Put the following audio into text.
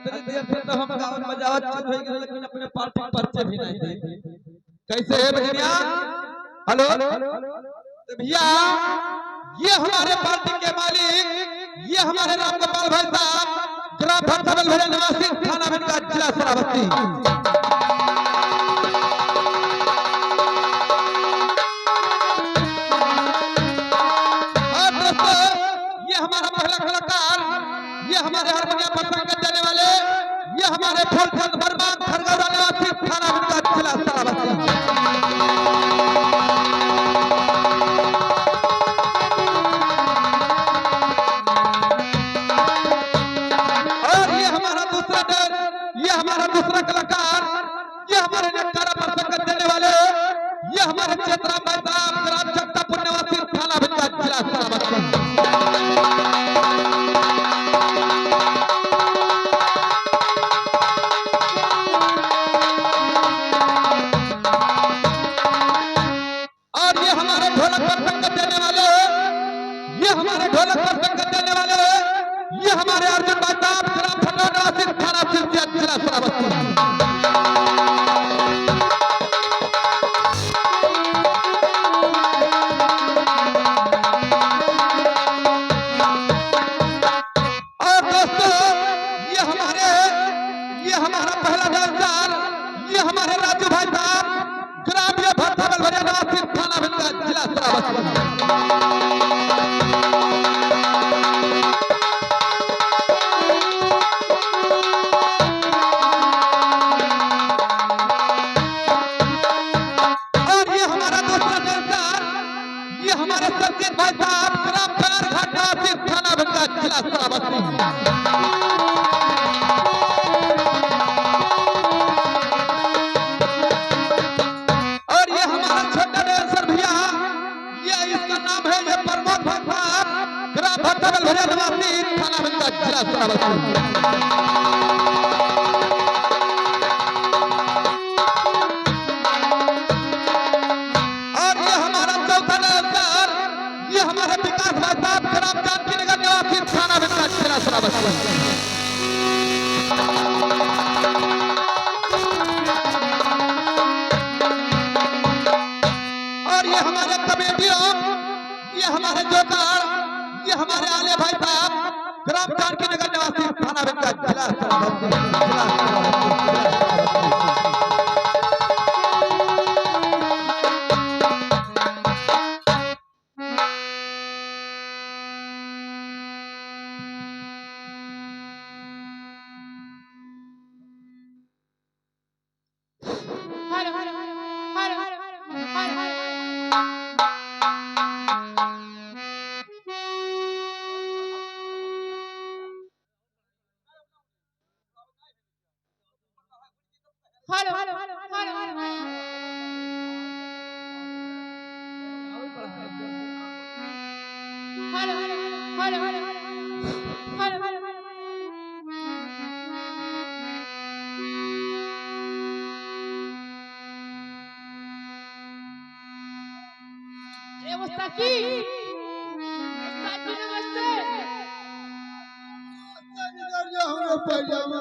इतनी देर से तो हम गाँव बजावत चल हो गए लेकिन अपने पार्टी पर्चे भी नहीं थे। कैसे है भैया? हेलो तो भैया ये हमारे पार्टी के मालिक ये हमारे राम गोपाल भाई साहब ग्राम भरतबल भरे निवासी थाना बिनका जिला श्रावस्ती। हमारा पहला कलाकार ये हमारे हारमोनियम पर संगत देने वाले ये हमारे फूलचंद वर्मा खरगौरा निवासी थाना बिनका जिला श्रावस्ती। और ये हमारा दूसरा कलाकार ये हमारे नटकारा पर संगत देने वाले ये हमारे क्षेत्र भाई साहब ग्राम जगतापुर निवासी थाना बिनका जिला श्रावस्ती। ढोलक पर संगत देने वाले ये हमारे अर्जुन भाई साहब ग्राम फटौना थाना सिरसिया जिला श्रावस्ती। और दोस्तों ये हमारा पहला डांसर ये हमारे राजू भाई साहब ग्राम भरतबल भरे निवासी थाना बिनका जिला श्रावस्ती। हमारे सरजीत भाई साहब ग्राम पैरघाट निवासी थाना बिनका जिला श्रावस्ती। और ये हमारा छोटा डांसर भैया ये इसका नाम है ये प्रमोद भाई साहब ग्राम भरतबल भरे निवासी थाना बिनका जिला श्रावस्ती। ये हमारे विकास भाई साहब ग्राम जानकी नगर निवासी थाना बिनका जिला श्रावस्ती। और ये हमारे कमेटियों ये हमारे जोकार ये हमारे आले भाई साहब ग्राम जानकी नगर निवासी थाना बिनका जिला श्रावस्ती। नमस्ते पैजामा